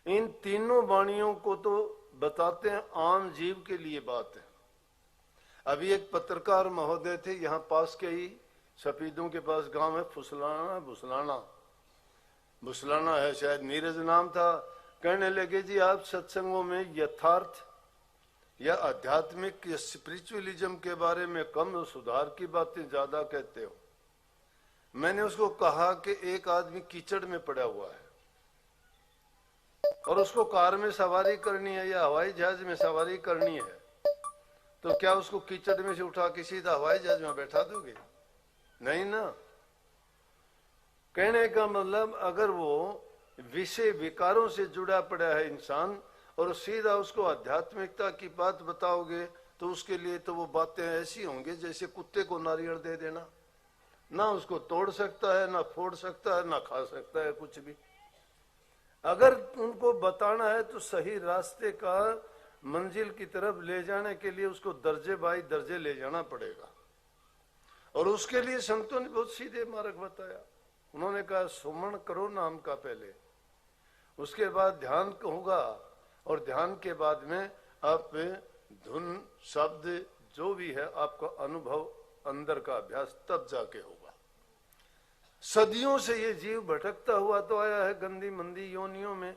इन तीनों वाणियों को तो बताते हैं आम जीव के लिए बात है। अभी एक पत्रकार महोदय थे यहाँ पास के ही सफीदों के पास गांव है भुसलाना है शायद, नीरज नाम था। कहने लगे जी आप सत्संगों में यथार्थ या आध्यात्मिक या स्पिरिचुअलिज्म के बारे में कम सुधार की बातें ज्यादा कहते हो। मैंने उसको कहा कि एक आदमी कीचड़ में पड़ा हुआ है और उसको कार में सवारी करनी है या हवाई जहाज में सवारी करनी है, तो क्या उसको कीचड़ में से उठा के सीधा हवाई जहाज में बैठा दोगे? नहीं ना। कहने का मतलब अगर वो विषय विकारों से जुड़ा पड़ा है इंसान और सीधा उसको आध्यात्मिकता की बात बताओगे तो उसके लिए तो वो बातें ऐसी होंगी जैसे कुत्ते को नारियल दे देना, ना उसको तोड़ सकता है, ना फोड़ सकता है, ना खा सकता है कुछ भी। अगर उनको बताना है तो सही रास्ते का मंजिल की तरफ ले जाने के लिए उसको दर्जे बाई दर्जे ले जाना पड़ेगा। और उसके लिए संतों ने बहुत सीधे मार्ग बताया। उन्होंने कहा सुमन करो नाम का पहले, उसके बाद ध्यान होगा और ध्यान के बाद में आप धुन शब्द जो भी है आपका अनुभव अंदर का अभ्यास तब जाके होगा। सदियों से ये जीव भटकता हुआ तो आया है गंदी मंदी योनियों में,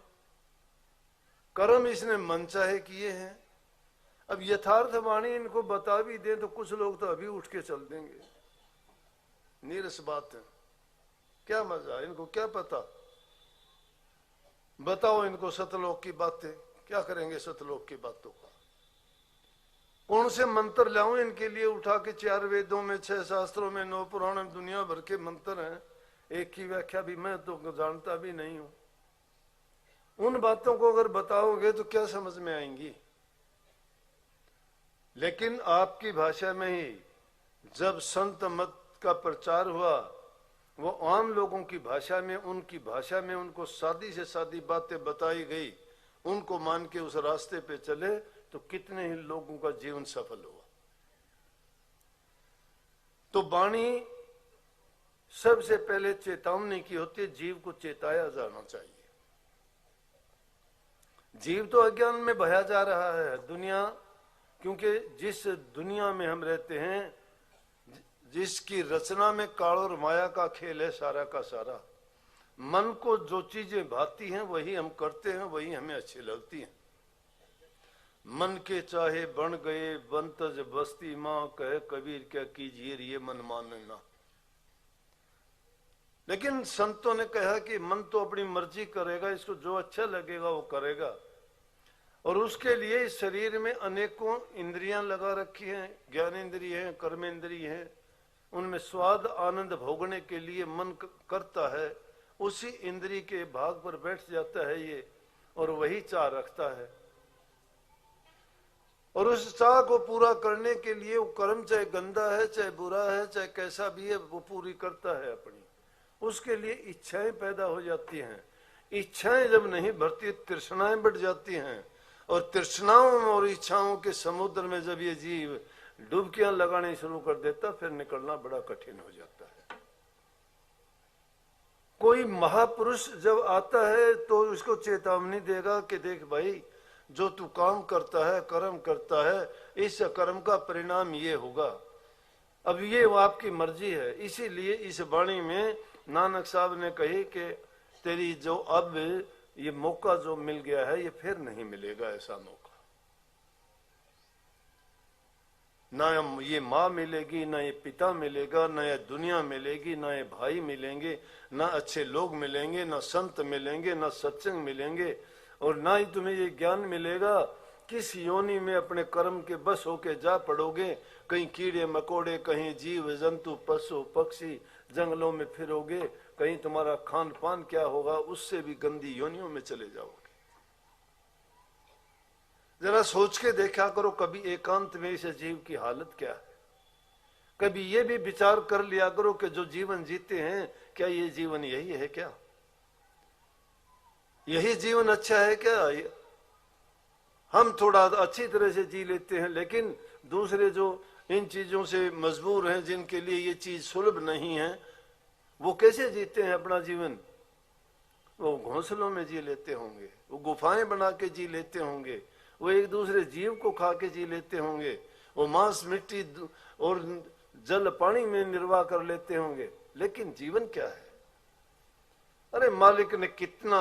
कर्म इसने मनचाहे किए हैं। अब यथार्थ वाणी इनको बता भी दें तो कुछ लोग तो अभी उठ के चल देंगे। नीरस बात है, क्या मजा, इनको क्या पता। बताओ इनको सतलोक की बातें, क्या करेंगे सतलोक की बातों का? कौन से मंत्र लाऊं इनके लिए उठा के? 4 वेदों में, 6 शास्त्रों में, 9 पुराण में दुनिया भर के मंत्र हैं, एक की व्याख्या भी मैं तो जानता भी नहीं हूं। उन बातों को अगर बताओगे तो क्या समझ में आएंगी? लेकिन आपकी भाषा में ही जब संत मत का प्रचार हुआ, वो आम लोगों की भाषा में, उनकी भाषा में उनको सादी से सादी बातें बताई गई, उनको मान के उस रास्ते पे चले तो कितने ही लोगों का जीवन सफल हुआ। तो वाणी सबसे पहले चेतावनी की होती है, जीव को चेताया जाना चाहिए। जीव तो अज्ञान में बहा जा रहा है दुनिया, क्योंकि जिस दुनिया में हम रहते हैं, जिसकी रचना में काल और माया का खेल है सारा का सारा, मन को जो चीजें भाती हैं वही हम करते हैं, वही हमें अच्छी लगती हैं। मन के चाहे बन गए बनतज बस्ती मां, कहे कबीर क्या कीजिए ये मन मानना। लेकिन संतों ने कहा कि मन तो अपनी मर्जी करेगा, इसको जो अच्छा लगेगा वो करेगा। और उसके लिए इस शरीर में अनेकों इंद्रियां लगा रखी हैं, ज्ञान इंद्रिय है, कर्म इंद्रिय है, उनमें स्वाद आनंद भोगने के लिए मन करता है, उसी इंद्रिय के भाग पर बैठ जाता है ये, और वही चाह रखता है। और उस चाह को पूरा करने के लिए वो कर्म चाहे गंदा है, चाहे बुरा है, चाहे कैसा भी है, वो पूरी करता है अपनी। उसके लिए इच्छाएं पैदा हो जाती हैं। इच्छाएं जब नहीं बढ़ती, तृष्णाएं बढ़ जाती हैं, और तृष्णाओं और इच्छाओं के समुद्र में जब ये जीव डुबकियां लगाने शुरू कर देता, फिर निकलना बड़ा कठिन हो जाता है। कोई महापुरुष जब आता है तो उसको चेतावनी देगा कि देख भाई, जो तू काम करता है, कर्म करता है, इस कर्म का परिणाम ये होगा। अब ये वो आपकी मर्जी है। इसीलिए इस वाणी में नानक साहब ने कही कि तेरी जो अब ये मौका जो मिल गया है ये फिर नहीं मिलेगा, ऐसा मौका। ना ये माँ मिलेगी, ना ये पिता मिलेगा, ना ये दुनिया मिलेगी, ना ये भाई मिलेंगे, ना अच्छे लोग मिलेंगे, ना संत मिलेंगे, ना सत्संग मिलेंगे, और ना ही तुम्हें ये ज्ञान मिलेगा। किस योनि में अपने कर्म के बस होके जा पड़ोगे, कहीं कीड़े मकोड़े, कहीं जीव जंतु पशु पक्षी जंगलों में फिरोगे, कहीं तुम्हारा खान पान क्या होगा, उससे भी गंदी योनियों में चले जाओगे। जरा सोच के देखा करो कभी एकांत में इस जीव की हालत क्या है। कभी ये भी विचार कर लिया करो कि जो जीवन जीते हैं, क्या ये जीवन यही है? क्या यही जीवन अच्छा है? क्या हम थोड़ा अच्छी तरह से जी लेते हैं, लेकिन दूसरे जो इन चीजों से मजबूर हैं, जिनके लिए ये चीज सुलभ नहीं है, वो कैसे जीते हैं अपना जीवन? वो घोंसलों में जी लेते होंगे, वो गुफाएं बना के जी लेते होंगे, वो एक दूसरे जीव को खा के जी लेते होंगे, वो मांस मिट्टी और जल पानी में निर्वाह कर लेते होंगे। लेकिन जीवन क्या है? अरे मालिक ने कितना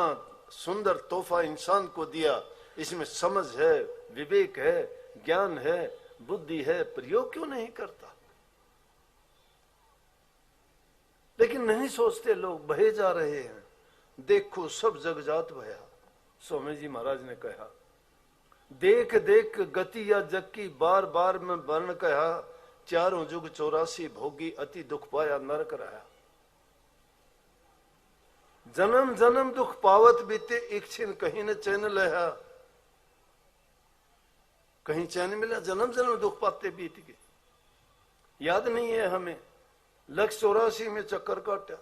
सुंदर तोहफा इंसान को दिया, इसमें समझ है, विवेक है, ज्ञान है, बुद्धि है, प्रयोग क्यों नहीं करता? लेकिन नहीं सोचते लोग, बहे जा रहे हैं। देखो सब जगजात भया। स्वामी जी महाराज ने कहा, देख देख गति या जग की, बार बार में वर्ण कहा, चारों जुग 84 भोगी, अति दुख पाया नरक रहा। जन्म जन्म दुख पावत बीते, इच्छिन कहीं न चैन लहा। कहीं चैन मिला? जन्म जन्म दुख पाते बीत गए, याद नहीं है हमें। 184 में चक्कर काटा,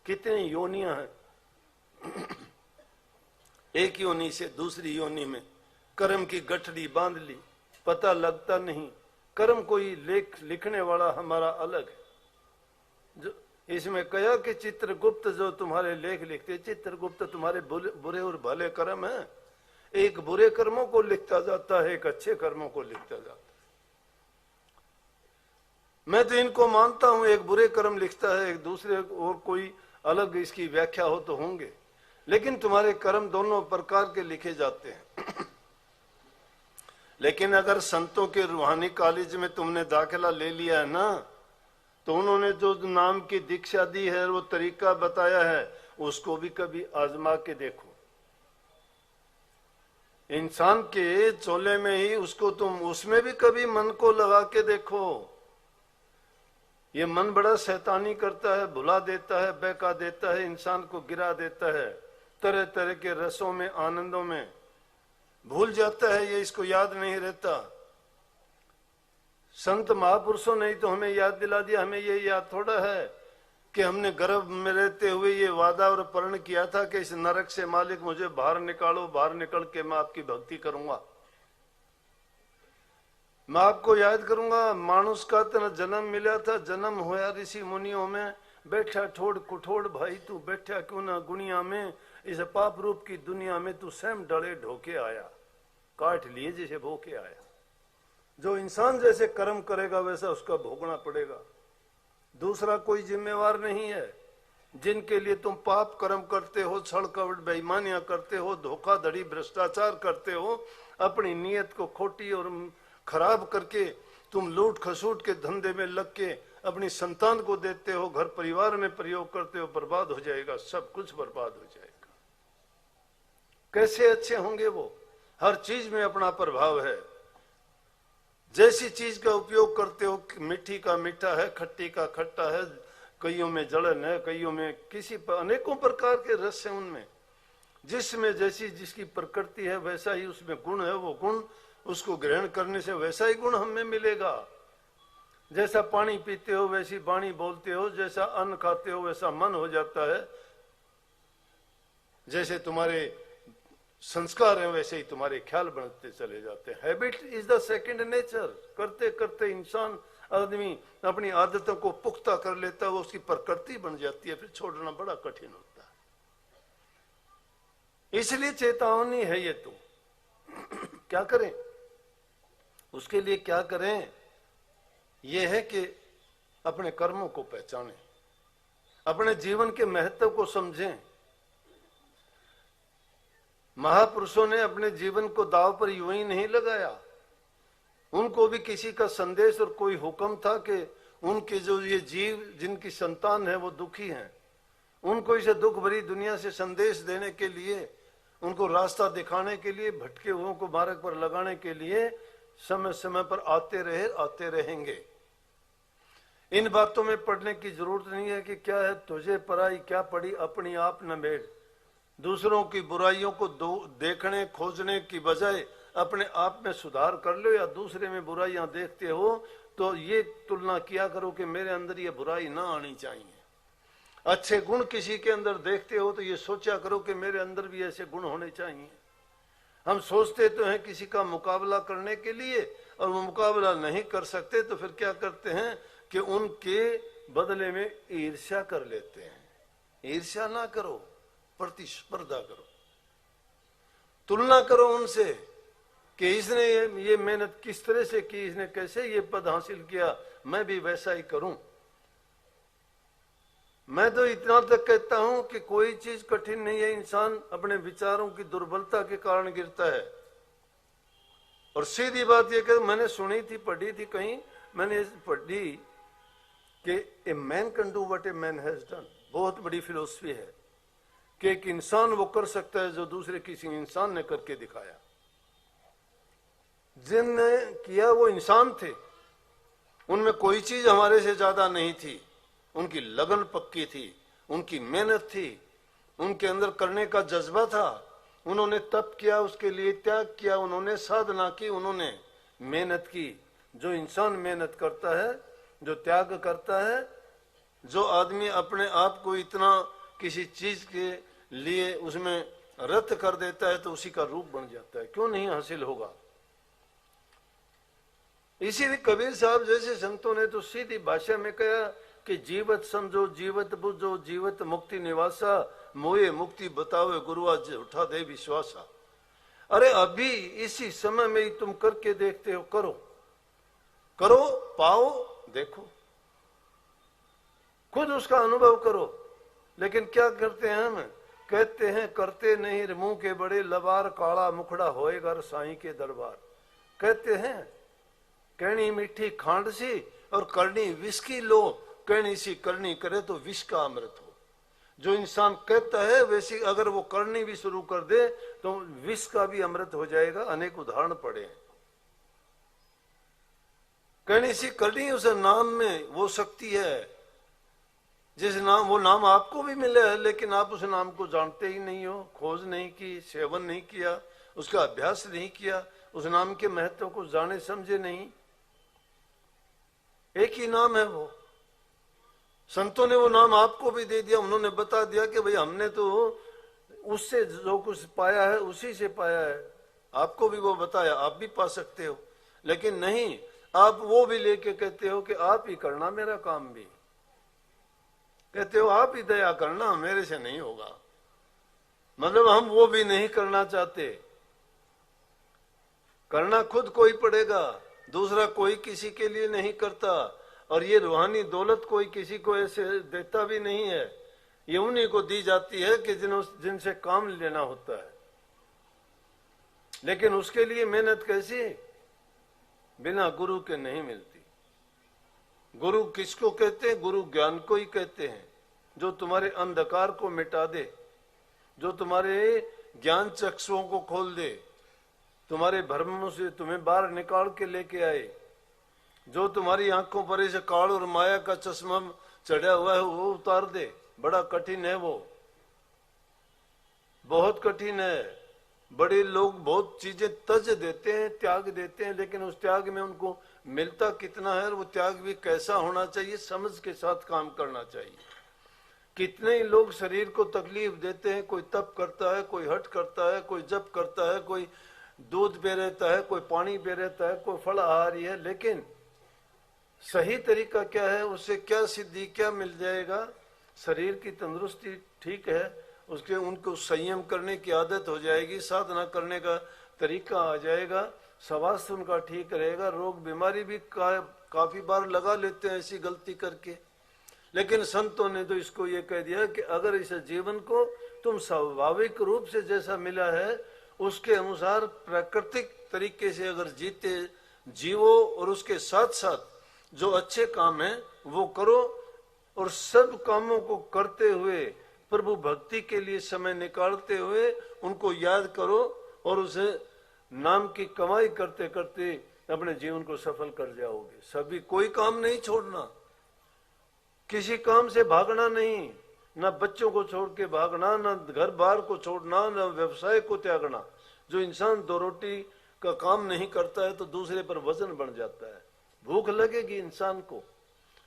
कितनी योनियां हैं। एक योनि से दूसरी योनि में कर्म की गठड़ी बांध ली, पता लगता नहीं। कर्म कोई लेख लिखने वाला हमारा अलग है। जो इसमें कहा कि चित्रगुप्त जो तुम्हारे लेख लिखते, चित्रगुप्त तुम्हारे बुरे और भले कर्म हैं। एक बुरे कर्मों को लिखता जाता है, एक अच्छे कर्मों को लिखता जाता है। मैं तो इनको मानता हूं, एक बुरे कर्म लिखता है, एक दूसरे, और कोई अलग इसकी व्याख्या हो तो होंगे, लेकिन तुम्हारे कर्म दोनों प्रकार के लिखे जाते हैं। लेकिन अगर संतों के रूहानी कॉलेज में तुमने दाखिला ले लिया है ना, तो उन्होंने जो नाम की दीक्षा दी है, वो तरीका बताया है, उसको भी कभी आजमा के देखो। इंसान के चोले में ही उसको तुम, उसमें भी कभी मन को लगा के देखो। ये मन बड़ा शैतानी करता है, भुला देता है, बहका देता है, इंसान को गिरा देता है तरह तरह के रसों में, आनंदों में, भूल जाता है, ये इसको याद नहीं रहता। संत महापुरुषों ने तो हमें याद दिला दिया। हमें ये याद थोड़ा है कि हमने गर्भ में रहते हुए ये वादा और प्रण किया था कि इस नरक से मालिक मुझे बाहर निकालो, बाहर निकल के मैं आपकी भक्ति करूंगा, मैं आपको याद करूंगा। मानुष का तना जन्म मिला था, जन्म होया ऋषि मुनियों में, बैठा ठोड़ कुठोड़ भाई तू बैठा क्यों ना गुनिया में, इस पाप रूप की दुनिया में तू स्वयं डले ढोके आया, काट लिए जैसे भोके आया। जो इंसान जैसे कर्म करेगा वैसा उसका भोगना पड़ेगा, दूसरा कोई जिम्मेवार नहीं है। जिनके लिए तुम पाप कर्म करते हो, छल कपट बेईमानियां करते हो, धोखाधड़ी भ्रष्टाचार करते हो, अपनी नीयत को खोटी और खराब करके तुम लूट खसूट के धंधे में लग के अपनी संतान को देते हो, घर परिवार में प्रयोग करते हो, बर्बाद हो जाएगा, सब कुछ बर्बाद हो जाएगा। कैसे अच्छे होंगे वो? हर चीज में अपना प्रभाव है। जैसी चीज का उपयोग करते हो, मीठी का मीठा है, खट्टी का खट्टा है, कईयों में जलन है, कईयों में किसी पर अनेकों प्रकार के रस है। उनमें जिसमें जैसी जिसकी प्रकृति है वैसा ही उसमें गुण है, वो गुण उसको ग्रहण करने से वैसा ही गुण हमें मिलेगा। जैसा पानी पीते हो वैसी वाणी बोलते हो, जैसा अन्न खाते हो वैसा मन हो जाता है, जैसे तुम्हारे संस्कार हैं वैसे ही तुम्हारे ख्याल बनते चले जाते हैं। Habit is the second nature. करते करते इंसान, आदमी अपनी आदतों को पुख्ता कर लेता है, वो उसकी प्रकृति बन जाती है, फिर छोड़ना बड़ा कठिन होता है। इसलिए चेतावनी है ये। तो क्या करें उसके लिए? क्या करें? यह है कि अपने कर्मों को पहचानें, अपने जीवन के महत्व को समझें। महापुरुषों ने अपने जीवन को दाव पर यूं ही नहीं लगाया। उनको भी किसी का संदेश और कोई हुक्म था कि उनके जो ये जीव जिनकी संतान है वो दुखी हैं, उनको इसे दुख भरी दुनिया से संदेश देने के लिए, उनको रास्ता दिखाने के लिए, भटके हुओं को मार्ग पर लगाने के लिए समय समय पर आते रहे, आते रहेंगे। इन बातों में पढ़ने की जरूरत नहीं है कि क्या है तुझे पराई क्या पड़ी, अपनी आप न मेड़। दूसरों की बुराइयों को देखने खोजने की बजाय अपने आप में सुधार कर लो, या दूसरे में बुराइयां देखते हो तो ये तुलना किया करो कि मेरे अंदर ये बुराई ना आनी चाहिए। अच्छे गुण किसी के अंदर देखते हो तो ये सोचा करो कि मेरे अंदर भी ऐसे गुण होने चाहिए। हम सोचते तो हैं किसी का मुकाबला करने के लिए, और वो मुकाबला नहीं कर सकते तो फिर क्या करते हैं कि उनके बदले में ईर्ष्या कर लेते हैं। ईर्ष्या ना करो, प्रतिस्पर्धा करो, तुलना करो उनसे कि इसने ये मेहनत किस तरह से की, इसने कैसे ये पद हासिल किया, मैं भी वैसा ही करूं। मैं तो इतना तक कहता हूं कि कोई चीज कठिन नहीं है, इंसान अपने विचारों की दुर्बलता के कारण गिरता है। और सीधी बात यह कि मैंने सुनी थी, पढ़ी थी कहीं, मैंने पढ़ी कि a man can do what a man has done. बहुत बड़ी फिलोसफी है कि एक इंसान वो कर सकता है जो दूसरे किसी इंसान ने करके दिखाया। जिनने किया वो इंसान थे, उनमें कोई चीज हमारे से ज्यादा नहीं थी। उनकी लगन पक्की थी, उनकी मेहनत थी, उनके अंदर करने का जज्बा था, उन्होंने तप किया, उसके लिए त्याग किया, उन्होंने साधना की, उन्होंने मेहनत की। जो इंसान मेहनत करता है, जो त्याग करता है, जो आदमी अपने आप को इतना किसी चीज के लिए उसमें रत कर देता है तो उसी का रूप बन जाता है। क्यों नहीं हासिल होगा? इसीलिए कबीर साहब जैसे संतों ने तो सीधी भाषा में कहा कि जीवत समझो, जीवत बुझो, जीवत मुक्ति निवासा, मोए मुक्ति बतावे गुरु आज उठा दे विश्वासा। अरे अभी इसी समय में ही तुम करके देखते हो, करो करो, पाओ, देखो, खुद उसका अनुभव करो। लेकिन क्या करते हैं हम? कहते हैं करते नहीं, मुंह के बड़े लबार, काला मुखड़ा होएगा साईं के दरबार। कहते हैं कहनी मीठी खांड सी और करनी विष की लो, कहनी सी करनी करे तो विष का अमृत हो। जो इंसान कहता है वैसी अगर वो करनी भी शुरू कर दे तो विष का भी अमृत हो जाएगा। अनेक उदाहरण पड़े हैं। कहनी सी करनी, उस नाम में वो शक्ति है, जिस नाम, वो नाम आपको भी मिला है लेकिन आप उस नाम को जानते ही नहीं हो, खोज नहीं की, सेवन नहीं किया, उसका अभ्यास नहीं किया, उस नाम के महत्व को जाने समझे नहीं। एक ही नाम है वो। संतों ने वो नाम आपको भी दे दिया, उन्होंने बता दिया कि भाई हमने तो उससे जो कुछ पाया है उसी से पाया है। आपको भी वो बताया, आप भी पा सकते हो। लेकिन नहीं, आप वो भी लेके कहते हो कि आप ही करना मेरा काम भी, कहते हो आप ही दया करना, मेरे से नहीं होगा। मतलब हम वो भी नहीं करना चाहते। करना खुद को ही पड़ेगा, दूसरा कोई किसी के लिए नहीं करता। और ये रूहानी दौलत कोई किसी को ऐसे देता भी नहीं है, ये उन्हीं को दी जाती है कि जिनसे काम लेना होता है। लेकिन उसके लिए मेहनत कैसी? बिना गुरु के नहीं मिलती। गुरु किसको कहते हैं? गुरु ज्ञान को ही कहते हैं, जो तुम्हारे अंधकार को मिटा दे, जो तुम्हारे ज्ञान चक्षुओं को खोल दे, तुम्हारे भ्रमों से तुम्हें बाहर निकाल के लेके आए, जो तुम्हारी आंखों पर इसे काल और माया का चश्मा चढ़ा हुआ है वो उतार दे। बड़ा कठिन है वो, बहुत कठिन है। बड़े लोग बहुत चीजें तज देते हैं, त्याग देते हैं, लेकिन उस त्याग में उनको मिलता कितना है और वो त्याग भी कैसा होना चाहिए, समझ के साथ काम करना चाहिए। कितने ही लोग शरीर को तकलीफ देते हैं, कोई तप करता है, कोई हठ करता है, कोई जप करता है, कोई दूध पे रहता है, कोई पानी पे रहता है, कोई फल आहारी है, लेकिन सही तरीका क्या है, उससे क्या सिद्धि, क्या मिल जाएगा? शरीर की तंदुरुस्ती ठीक है, उसके उनको संयम करने की आदत हो जाएगी, साधना करने का तरीका आ जाएगा, स्वास्थ्य उनका ठीक रहेगा। रोग बीमारी भी काफी बार लगा लेते हैं ऐसी गलती करके। लेकिन संतों ने तो इसको ये कह दिया कि अगर इस जीवन को तुम स्वाभाविक रूप से जैसा मिला है उसके अनुसार प्राकृतिक तरीके से अगर जीते जीवो और उसके साथ साथ जो अच्छे काम है वो करो, और सब कामों को करते हुए प्रभु भक्ति के लिए समय निकालते हुए उनको याद करो और उसे नाम की कमाई करते करते अपने जीवन को सफल कर जाओगे। सभी कोई काम नहीं छोड़ना, किसी काम से भागना नहीं, ना बच्चों को छोड़ के भागना, ना घर बार को छोड़ना, ना व्यवसाय को त्यागना। जो इंसान दो रोटी का काम नहीं करता है तो दूसरे पर वजन बढ़ जाता है, भूख लगेगी इंसान को।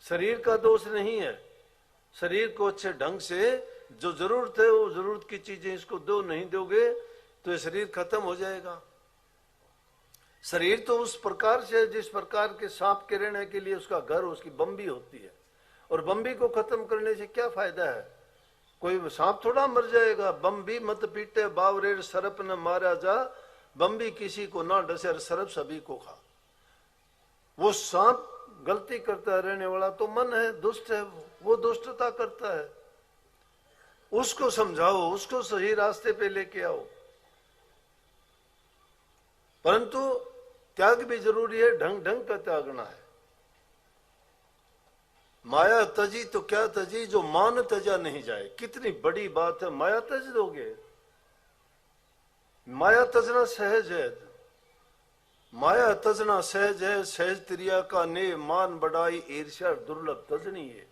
शरीर का दोष नहीं है, शरीर को अच्छे ढंग से जो जरूरत है वो जरूरत की चीजें इसको दो, नहीं दोगे तो ये शरीर खत्म हो जाएगा। शरीर तो उस प्रकार से जिस प्रकार के सांप के रहने के लिए उसका घर, उसकी बम्बी होती है, और बम्बी को खत्म करने से क्या फायदा है? कोई सांप थोड़ा मर जाएगा। बम भी मत पीटे बावरेर सरप न मारा जा, बम भी किसी को ना डसे और सरप सभी को खा। वो सांप गलती करता रहने वाला तो मन है, दुष्ट है, वो दुष्टता करता है, उसको समझाओ, उसको सही रास्ते पे लेके आओ। परंतु त्याग भी जरूरी है, ढंग ढंग का त्यागना है। माया तजी तो क्या तजी, जो मान तजा नहीं जाए। कितनी बड़ी बात है, माया तज दोगे। माया तजना सहज है, माया तजना सहज है, सहज त्रिया का ने मान बढ़ाई, ईर्ष्या दुर्लभ तजनी है।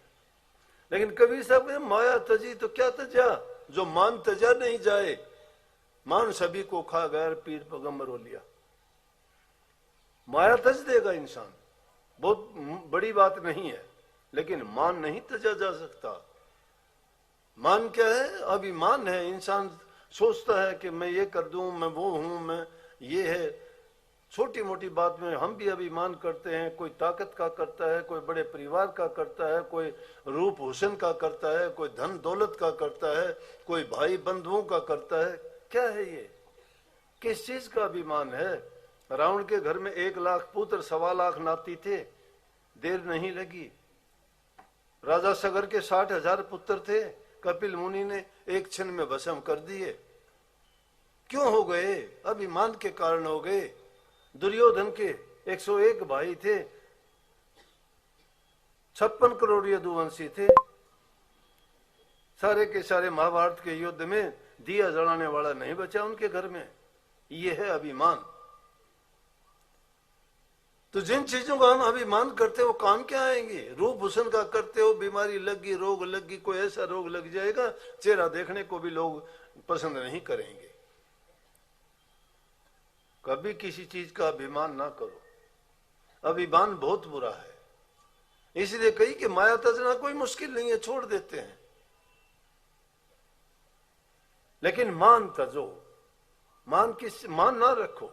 लेकिन कभी सब माया तजी तो क्या तजा, जो मान तजा नहीं जाए। मान सभी को खा गैर पीर पगम्बर हो लिया। माया तज देगा इंसान, बहुत बड़ी बात नहीं है, लेकिन मान नहीं तजा जा सकता। मान क्या है? अभिमान है। इंसान सोचता है कि मैं ये कर दूं, मैं वो हूं, मैं ये है। छोटी मोटी बात में हम भी अभिमान करते हैं। कोई ताकत का करता है, कोई बड़े परिवार का करता है, कोई रूप हुसन का करता है, कोई धन दौलत का करता है, कोई भाई बंधुओं का करता है। क्या है ये? किस चीज का अभिमान है? रावण के घर में 1 लाख पुत्र, 1.25 लाख नाती थे, देर नहीं लगी। राजा सगर के 60,000 पुत्र थे, कपिल मुनि ने एक क्षण में भस्म कर दिए। क्यों हो गए? अभिमान के कारण हो गए। दुर्योधन के 101 भाई थे, 56 करोड़ यदुवंशी थे। सारे के सारे महाभारत के युद्ध में दिया जलाने वाला नहीं बचा उनके घर में। ये है अभिमान। तो जिन चीजों का हम अभिमान करते हो, काम क्या आएंगे? रूप हुसन का करते हो, बीमारी लगी, रोग लगी, कोई ऐसा रोग लग जाएगा, चेहरा देखने को भी लोग पसंद नहीं करेंगे। कभी किसी चीज का अभिमान ना करो। अभिमान बहुत बुरा है। इसलिए कही कि माया तजना कोई मुश्किल नहीं है, छोड़ देते हैं। लेकिन मान तजो, मान ना रखो।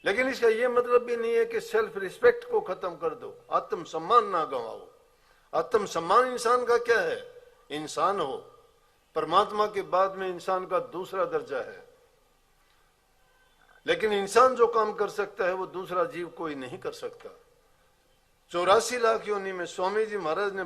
लेकिन इसका यह मतलब भी नहीं है कि सेल्फ रिस्पेक्ट को खत्म कर दो, आत्म सम्मान ना गंवाओ। आत्म सम्मान इंसान का क्या है? इंसान हो, परमात्मा के बाद में इंसान का दूसरा दर्जा है। लेकिन इंसान जो काम कर सकता है वो दूसरा जीव कोई नहीं कर सकता। 84 लाख योनि में स्वामी जी महाराज ने